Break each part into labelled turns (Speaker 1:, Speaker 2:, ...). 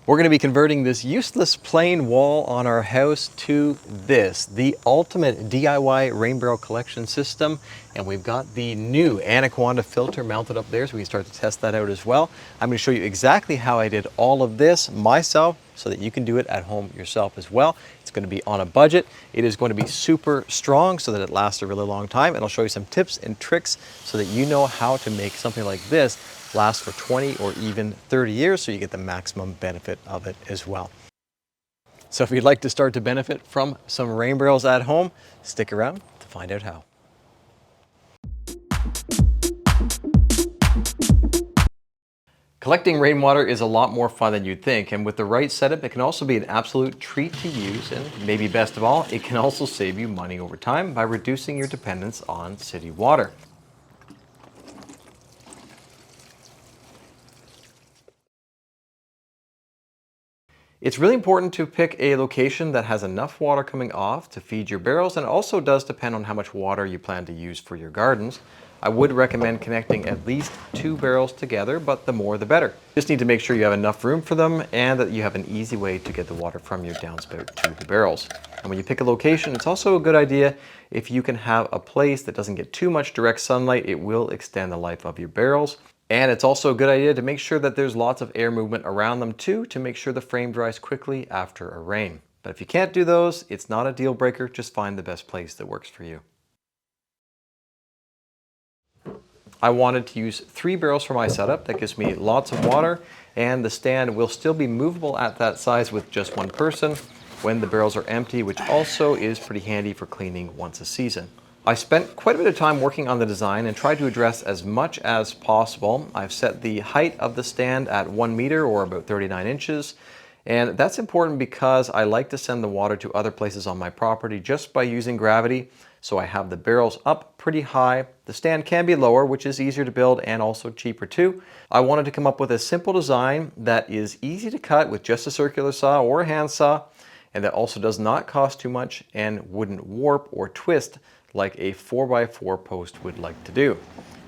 Speaker 1: We're going to be converting this useless plain wall on our house to this, the ultimate DIY rain barrel collection system. And we've got the new Anaconda filter mounted up there, so we can start to test that out as well. I'm going to show you exactly how I did all of this myself so that you can do it at home yourself as well. It's going to be on a budget. It is going to be super strong so that it lasts a really long time. And I'll show you some tips and tricks so that you know how to make something like this last for 20 or even 30 years so you get the maximum benefit of it as well. So if you'd like to start to benefit from some rain barrels at home, stick around to find out how. Collecting rainwater is a lot more fun than you'd think, and with the right setup, it can also be an absolute treat to use, and maybe best of all, it can also save you money over time by reducing your dependence on city water. It's really important to pick a location that has enough water coming off to feed your barrels, and it also does depend on how much water you plan to use for your gardens. I would recommend connecting at least 2 barrels together, but the more the better. Just need to make sure you have enough room for them and that you have an easy way to get the water from your downspout to the barrels. And when you pick a location, it's also a good idea if you can have a place that doesn't get too much direct sunlight. It will extend the life of your barrels. And it's also a good idea to make sure that there's lots of air movement around them too, to make sure the frame dries quickly after a rain. But if you can't do those, it's not a deal breaker. Just find the best place that works for you. I wanted to use 3 barrels for my setup. That gives me lots of water, and the stand will still be movable at that size with just one person when the barrels are empty, which also is pretty handy for cleaning once a season. I spent quite a bit of time working on the design and tried to address as much as possible. I've set the height of the stand at 1 meter or about 39 inches. And that's important because I like to send the water to other places on my property just by using gravity. So I have the barrels up pretty high. The stand can be lower, which is easier to build and also cheaper too. I wanted to come up with a simple design that is easy to cut with just a circular saw or a hand saw, and that also does not cost too much and wouldn't warp or twist like a 4x4 post would like to do.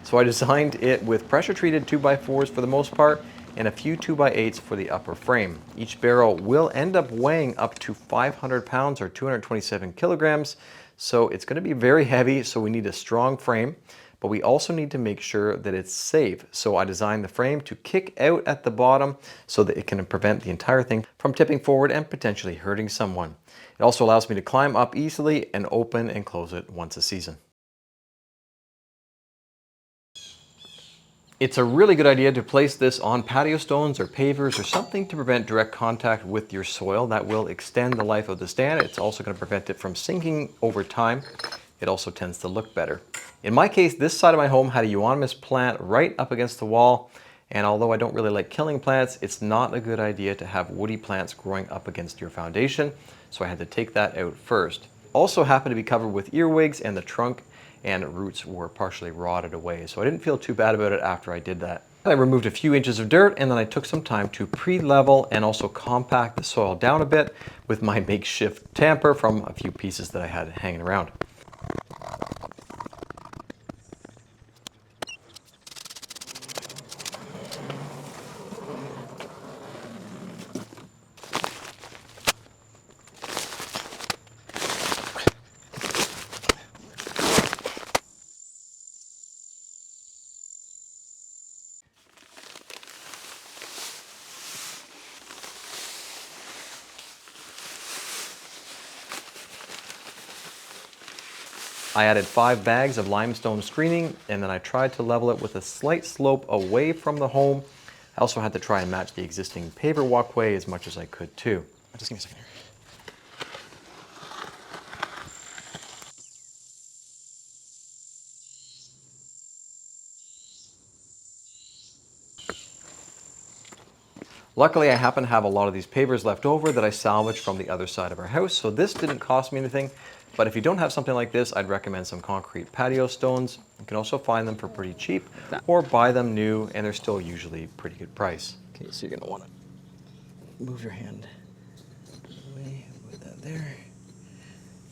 Speaker 1: So I designed it with pressure treated 2x4s for the most part and a few 2x8s for the upper frame. Each barrel will end up weighing up to 500 pounds or 227 kilograms. So it's going to be very heavy, so we need a strong frame, but we also need to make sure that it's safe. So I designed the frame to kick out at the bottom so that it can prevent the entire thing from tipping forward and potentially hurting someone. It also allows me to climb up easily and open and close it once a season. It's a really good idea to place this on patio stones or pavers or something to prevent direct contact with your soil. That will extend the life of the stand. It's also going to prevent it from sinking over time. It also tends to look better. In my case, this side of my home had a euonymus plant right up against the wall. And although I don't really like killing plants, it's not a good idea to have woody plants growing up against your foundation. So I had to take that out first. Also happened to be covered with earwigs, and the trunk and roots were partially rotted away. So I didn't feel too bad about it after I did that. I removed a few inches of dirt, and then I took some time to pre-level and also compact the soil down a bit with my makeshift tamper from a few pieces that I had hanging around. I added 5 bags of limestone screening, and then I tried to level it with a slight slope away from the home. I also had to try and match the existing paver walkway as much as I could too. Just give me a second here. Luckily, I happen to have a lot of these pavers left over that I salvaged from the other side of our house, so this didn't cost me anything. But if you don't have something like this, I'd recommend some concrete patio stones. You can also find them for pretty cheap or buy them new, and they're still usually pretty good price. Okay, so you're gonna wanna move your hand away, put that there.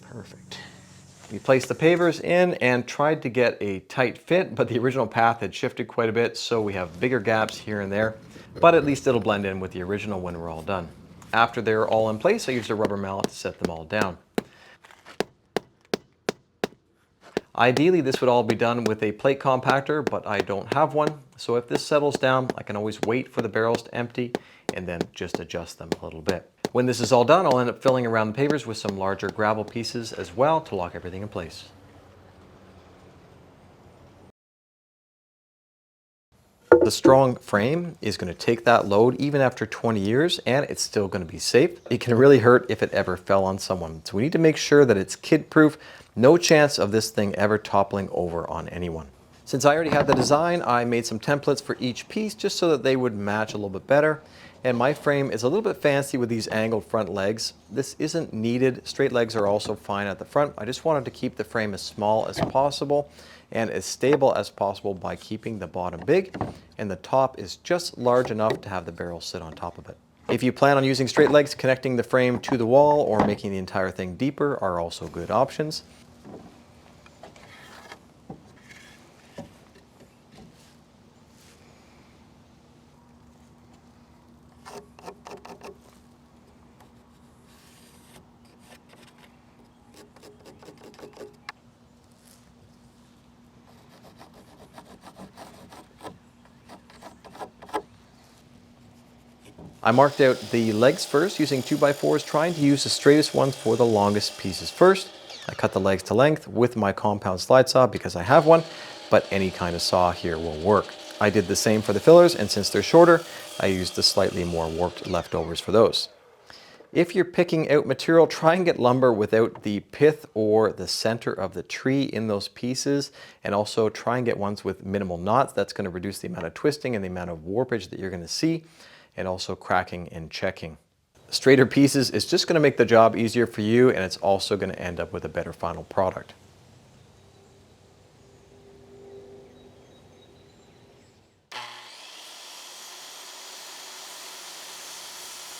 Speaker 1: Perfect. We placed the pavers in and tried to get a tight fit, but the original path had shifted quite a bit, so we have bigger gaps here and there. but at least it'll blend in with the original when we're all done. After they're all in place, I used a rubber mallet to set them all down. Ideally, this would all be done with a plate compactor, but I don't have one. So if this settles down, I can always wait for the barrels to empty and then just adjust them a little bit. When this is all done, I'll end up filling around the pavers with some larger gravel pieces as well to lock everything in place. The strong frame is going to take that load even after 20 years, and it's still going to be safe. It can really hurt if it ever fell on someone. So we need to make sure that it's kid-proof. No chance of this thing ever toppling over on anyone. Since I already had the design, I made some templates for each piece just so that they would match a little bit better. And my frame is a little bit fancy with these angled front legs. This isn't needed. Straight legs are also fine at the front. I just wanted to keep the frame as small as possible and as stable as possible by keeping the bottom big, and the top is just large enough to have the barrel sit on top of it. If you plan on using straight legs, connecting the frame to the wall or making the entire thing deeper are also good options. I marked out the legs first using 2x4s, trying to use the straightest ones for the longest pieces first. I cut the legs to length with my compound slide saw because I have one, but any kind of saw here will work. I did the same for the fillers, and since they're shorter, I used the slightly more warped leftovers for those. If you're picking out material, try and get lumber without the pith or the center of the tree in those pieces, and also try and get ones with minimal knots. That's going to reduce the amount of twisting and the amount of warpage that you're going to see, and also cracking and checking. Straighter pieces is just going to make the job easier for you, and it's also going to end up with a better final product.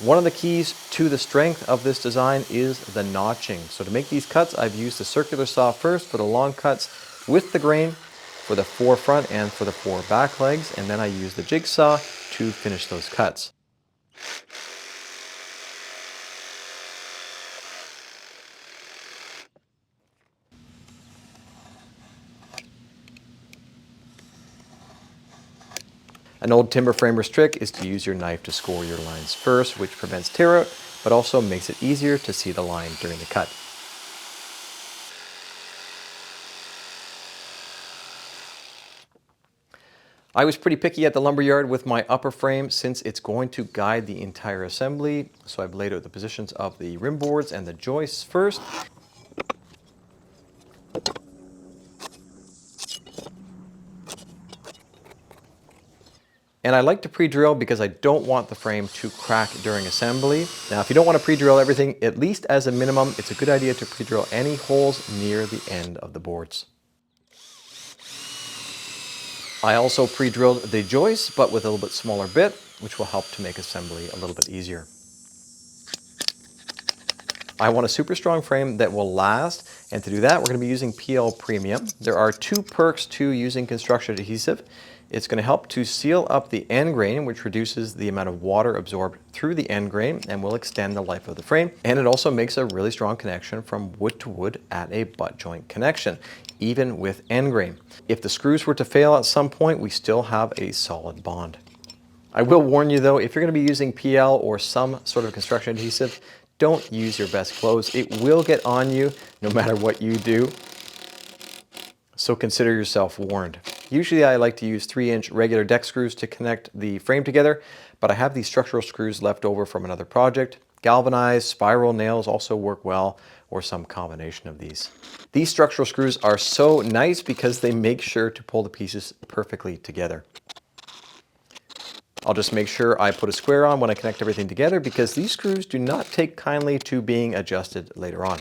Speaker 1: One of the keys to the strength of this design is the notching. So to make these cuts, I've used the circular saw first for the long cuts with the grain for the 4 front and for the 4 back legs, and then I use the jigsaw to finish those cuts. An old timber framer's trick is to use your knife to score your lines first, which prevents tear out, but also makes it easier to see the line during the cut. I was pretty picky at the lumberyard with my upper frame since it's going to guide the entire assembly. So I've laid out the positions of the rim boards and the joists first. And I like to pre-drill because I don't want the frame to crack during assembly. Now, if you don't want to pre-drill everything, at least as a minimum, it's a good idea to pre-drill any holes near the end of the boards. I also pre-drilled the joists, but with a little bit smaller bit, which will help to make assembly a little bit easier. I want a super strong frame that will last, and to do that, we're going to be using PL Premium. There are 2 perks to using construction adhesive. It's going to help to seal up the end grain, which reduces the amount of water absorbed through the end grain and will extend the life of the frame. And it also makes a really strong connection from wood to wood at a butt joint connection, even with end grain. If the screws were to fail at some point, we still have a solid bond. I will warn you though, if you're going to be using PL or some sort of construction adhesive, don't use your best clothes. It will get on you no matter what you do. So consider yourself warned. Usually I like to use 3-inch regular deck screws to connect the frame together, but I have these structural screws left over from another project. Galvanized spiral nails also work well, or some combination of these. These structural screws are so nice because they make sure to pull the pieces perfectly together. I'll just make sure I put a square on when I connect everything together because these screws do not take kindly to being adjusted later on.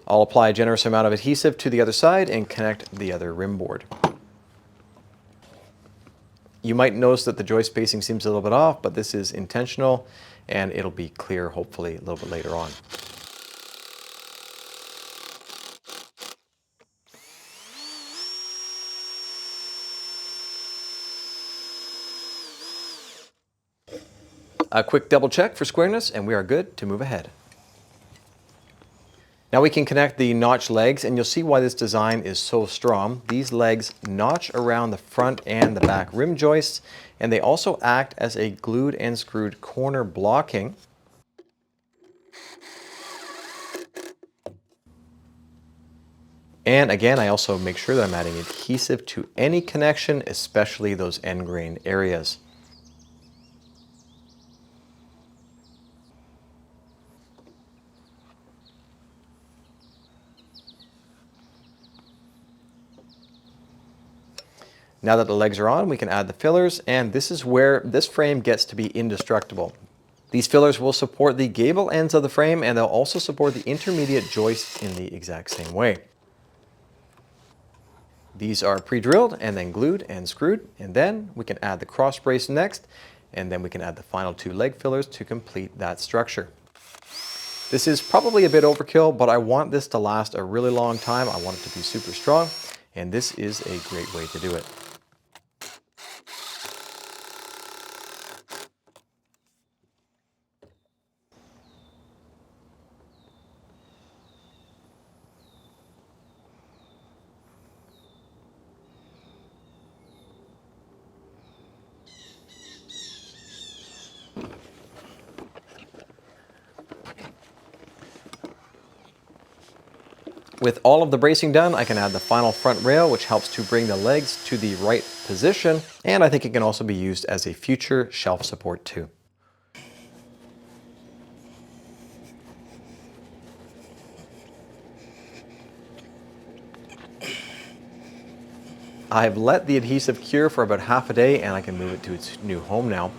Speaker 1: I'll apply a generous amount of adhesive to the other side and connect the other rim board. You might notice that the joist spacing seems a little bit off, but this is intentional and it'll be clear hopefully a little bit later on. A quick double check for squareness and we are good to move ahead. Now we can connect the notch legs and you'll see why this design is so strong. These legs notch around the front and the back rim joists, and they also act as a glued and screwed corner blocking. And again, I also make sure that I'm adding adhesive to any connection, especially those end grain areas. Now that the legs are on, we can add the fillers, and this is where this frame gets to be indestructible. These fillers will support the gable ends of the frame, and they'll also support the intermediate joists in the exact same way. These are pre-drilled and then glued and screwed, and then we can add the cross brace next, and then we can add the final 2 leg fillers to complete that structure. This is probably a bit overkill, but I want this to last a really long time. I want it to be super strong, and this is a great way to do it. With all of the bracing done, I can add the final front rail, which helps to bring the legs to the right position, and I think it can also be used as a future shelf support too. I've let the adhesive cure for about half a day, and I can move it to its new home now.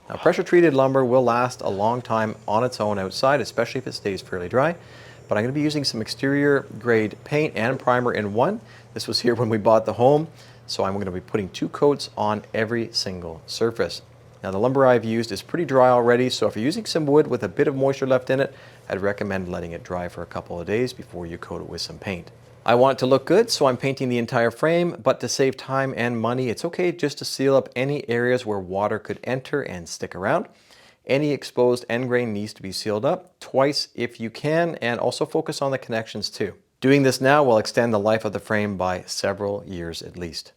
Speaker 1: Now, pressure-treated lumber will last a long time on its own outside, especially if it stays fairly dry. But I'm going to be using some exterior grade paint and primer in one. This was here when we bought the home, so I'm going to be putting 2 coats on every single surface. Now, the lumber I've used is pretty dry already, so if you're using some wood with a bit of moisture left in it, I'd recommend letting it dry for a couple of days before you coat it with some paint. I want it to look good, so I'm painting the entire frame, but to save time and money, it's okay just to seal up any areas where water could enter and stick around. Any exposed end grain needs to be sealed up twice if you can, and also focus on the connections too. Doing this now will extend the life of the frame by several years at least.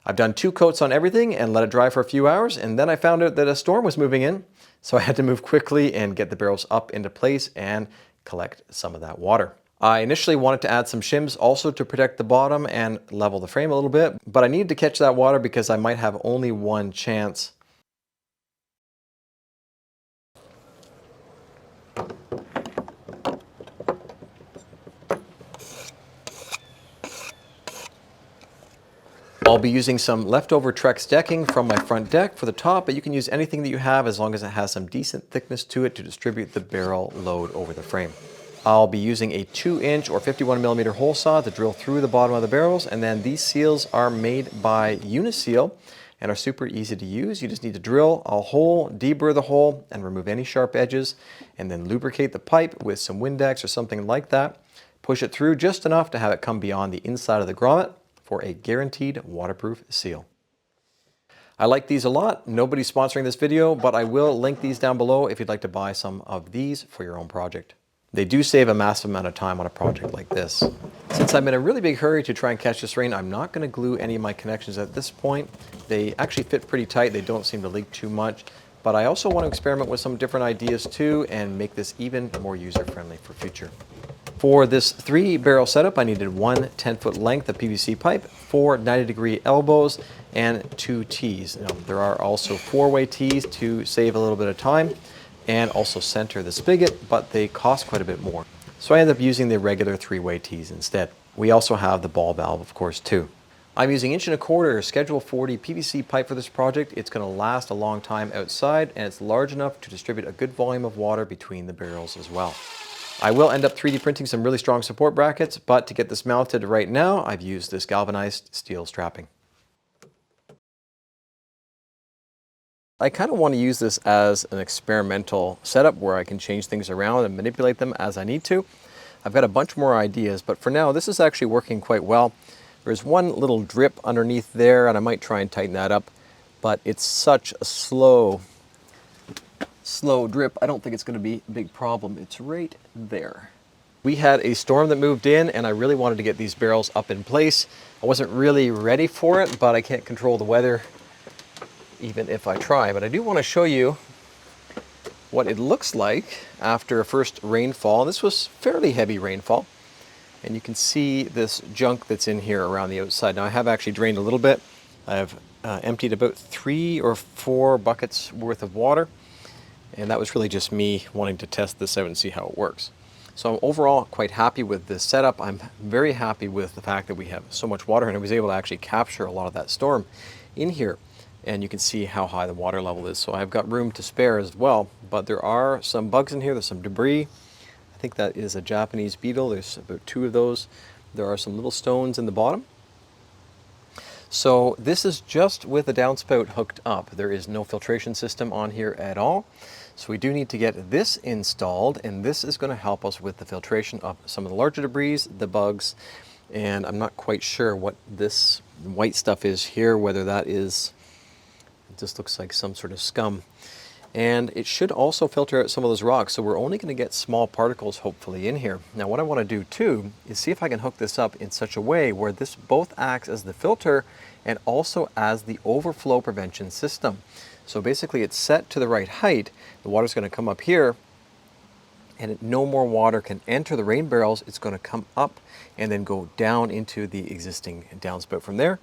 Speaker 1: I've done 2 coats on everything and let it dry for a few hours, and then I found out that a storm was moving in, so I had to move quickly and get the barrels up into place and collect some of that water. I initially wanted to add some shims also to protect the bottom and level the frame a little bit, but I needed to catch that water because I might have only one chance. I'll be using some leftover Trex decking from my front deck for the top, but you can use anything that you have as long as it has some decent thickness to it to distribute the barrel load over the frame. I'll be using a 2-inch or 51mm hole saw to drill through the bottom of the barrels, and then these seals are made by Uniseal and are super easy to use. You just need to drill a hole, deburr the hole, and remove any sharp edges, and then lubricate the pipe with some Windex or something like that. Push it through just enough to have it come beyond the inside of the grommet for a guaranteed waterproof seal. I like these a lot. Nobody's sponsoring this video, but I will link these down below if you'd like to buy some of these for your own project. They do save a massive amount of time on a project like this. Since I'm in a really big hurry to try and catch this rain, I'm not going to glue any of my connections at this point. They actually fit pretty tight. They don't seem to leak too much. But I also want to experiment with some different ideas too and make this even more user-friendly for future. For this 3-barrel setup, I needed 1 10-foot length of PVC pipe, 4 90-degree elbows, and 2 T's. Now, there are also 4-way T's to save a little bit of time and also center the spigot, but they cost quite a bit more. So I ended up using the regular 3-way T's instead. We also have the ball valve, of course, too. I'm using 1.25" Schedule 40 PVC pipe for this project. It's going to last a long time outside, and it's large enough to distribute a good volume of water between the barrels as well. I will end up 3D printing some really strong support brackets, but to get this mounted right now, I've used this galvanized steel strapping. I kind of want to use this as an experimental setup where I can change things around and manipulate them as I need to. I've got a bunch more ideas, but for now, this is actually working quite well. There's one little drip underneath there, and I might try and tighten that up, but it's such a slow drip. I don't think it's going to be a big problem. It's right there. We had a storm that moved in, and I really wanted to get these barrels up in place. I wasn't really ready for it, but I can't control the weather even if I try. But I do want to show you what it looks like after a first rainfall. This was fairly heavy rainfall, and you can see this junk that's in here around the outside. Now I have actually drained a little bit. I've emptied about 3 or 4 buckets worth of water, and that was really just me wanting to test this out and see how it works. So I'm overall quite happy with this setup. I'm very happy with the fact that we have so much water, and I was able to actually capture a lot of that storm in here. And you can see how high the water level is. So I've got room to spare as well, but there are some bugs in here. There's some debris. I think that is a Japanese beetle. There's about 2 of those. There are some little stones in the bottom. So this is just with the downspout hooked up. There is no filtration system on here at all. So we do need to get this installed, and this is going to help us with the filtration of some of the larger debris, the bugs, and I'm not quite sure what this white stuff is here, whether that is, it just looks like some sort of scum. And it should also filter out some of those rocks, so we're only going to get small particles hopefully in here. Now what I want to do too is see if I can hook this up in such a way where this both acts as the filter and also as the overflow prevention system. So basically it's set to the right height. The water's going to come up here, and no more water can enter the rain barrels. It's going to come up and then go down into the existing downspout from there,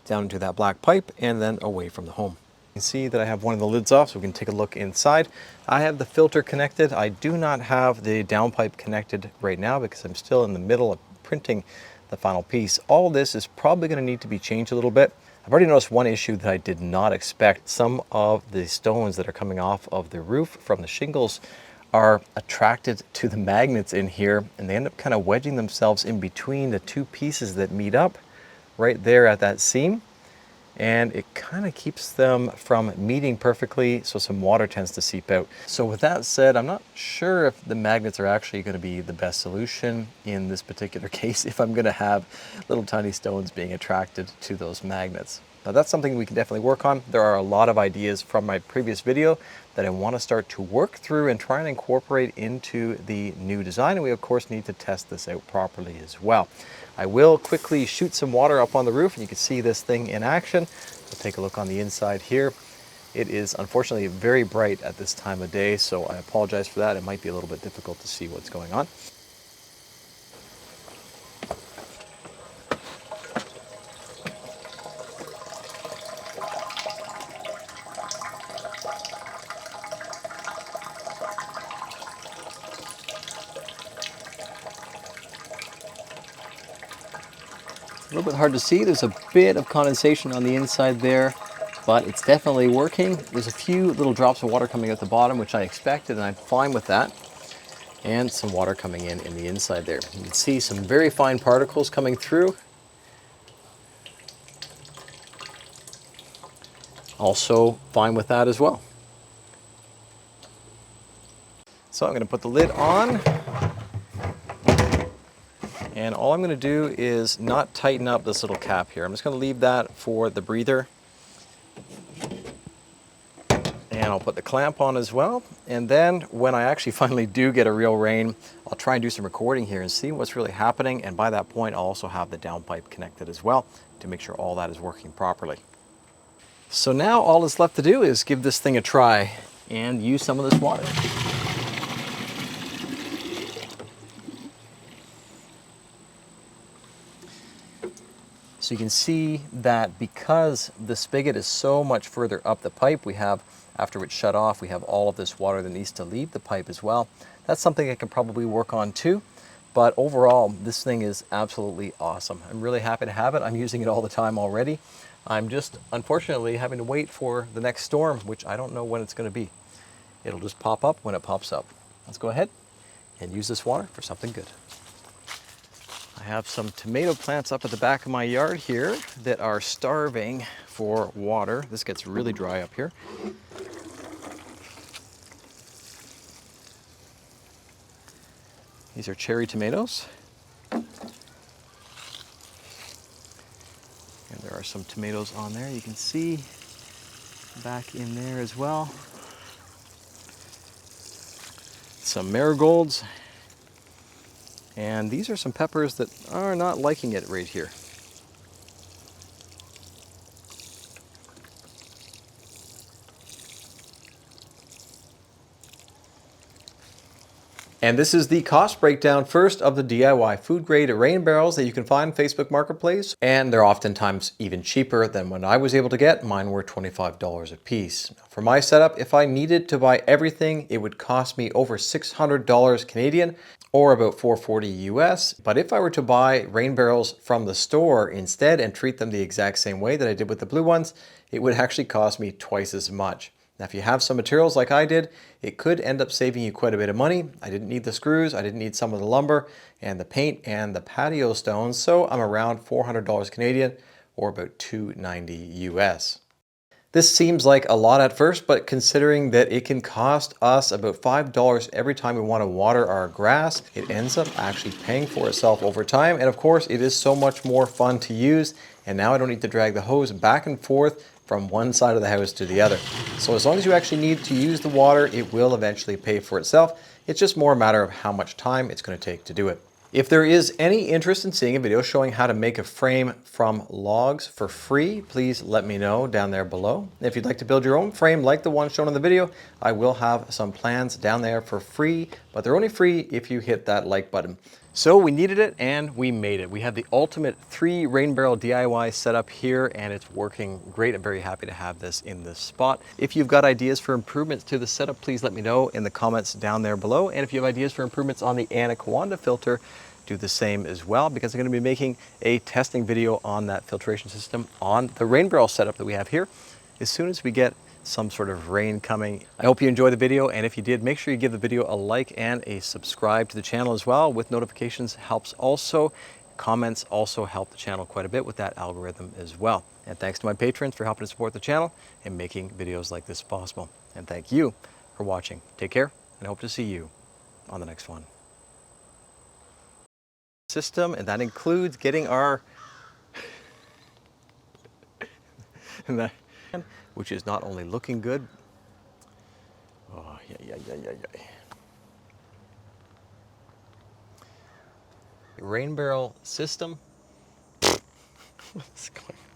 Speaker 1: down into that black pipe, and then away from the home. You can see that I have one of the lids off, so we can take a look inside. I have the filter connected. I do not have the downpipe connected right now because I'm still in the middle of printing the final piece. All this is probably going to need to be changed a little bit. I've already noticed one issue that I did not expect. Some of the stones that are coming off of the roof from the shingles are attracted to the magnets in here, and they end up kind of wedging themselves in between the 2 pieces that meet up right there at that seam. And it kind of keeps them from meeting perfectly, so some water tends to seep out. So with that said, I'm not sure if the magnets are actually going to be the best solution in this particular case, if I'm going to have little tiny stones being attracted to those magnets. Now that's something we can definitely work on. There are a lot of ideas from my previous video that I want to start to work through and try and incorporate into the new design, and we of course need to test this out properly as well. I will quickly shoot some water up on the roof, and you can see this thing in action. We'll take a look on the inside here. It is unfortunately very bright at this time of day, so I apologize for that. It might be a little bit difficult to see what's going on. A little bit hard to see. There's a bit of condensation on the inside there, but it's definitely working. There's a few little drops of water coming out the bottom, which I expected, and I'm fine with that. And some water coming in the inside there. You can see some very fine particles coming through. Also fine with that as well. So I'm going to put the lid on. And all I'm going to do is not tighten up this little cap here. I'm just going to leave that for the breather. And I'll put the clamp on as well. And then when I actually finally do get a real rain, I'll try and do some recording here and see what's really happening. And by that point, I'll also have the downpipe connected as well to make sure all that is working properly. So now all that's left to do is give this thing a try and use some of this water. So you can see that because the spigot is so much further up the pipe, we have, after it's shut off, we have all of this water that needs to leave the pipe as well. That's something I can probably work on too. But overall, this thing is absolutely awesome. I'm really happy to have it. I'm using it all the time already. I'm just, unfortunately, having to wait for the next storm, which I don't know when it's going to be. It'll just pop up when it pops up. Let's go ahead and use this water for something good. I have some tomato plants up at the back of my yard here that are starving for water. This gets really dry up here. These are cherry tomatoes. And there are some tomatoes on there. You can see back in there as well. Some marigolds. And these are some peppers that are not liking it right here. And this is the cost breakdown first of the DIY food grade rain barrels that you can find on Facebook Marketplace. And they're oftentimes even cheaper than what I was able to get. Mine were $25 a piece. For my setup, if I needed to buy everything, it would cost me over $600 Canadian or about $440 US. But if I were to buy rain barrels from the store instead and treat them the exact same way that I did with the blue ones, it would actually cost me twice as much. Now, if you have some materials like I did, it could end up saving you quite a bit of money. I didn't need the screws, I didn't need some of the lumber and the paint and the patio stones, so I'm around $400 Canadian or about $290 US. This seems like a lot at first, but considering that it can cost us about $5 every time we want to water our grass, it ends up actually paying for itself over time. And of course, it is so much more fun to use. And now I don't need to drag the hose back and forth from one side of the house to the other. So as long as you actually need to use the water, it will eventually pay for itself. It's just more a matter of how much time it's going to take to do it. If there is any interest in seeing a video showing how to make a frame from logs for free, please let me know down there below. If you'd like to build your own frame like the one shown in the video, I will have some plans down there for free, but they're only free if you hit that like button. So we needed it and we made it. We have the ultimate 3 rain barrel DIY setup here and it's working great. I'm very happy to have this in this spot. If you've got ideas for improvements to the setup, please let me know in the comments down there below. And if you have ideas for improvements on the Anaconda filter, do the same as well, because I'm going to be making a testing video on that filtration system on the rain barrel setup that we have here as soon as we get some sort of rain coming. I hope you enjoyed the video, and if you did, make sure you give the video a like and a subscribe to the channel as well. With notifications helps also. Comments also help the channel quite a bit with that algorithm as well. And thanks to my patrons for helping to support the channel and making videos like this possible. And thank you for watching. Take care, and I hope to see you on the next one. System, and that includes getting our which is not only looking good. Oh, yeah. Rain barrel system. What's going on?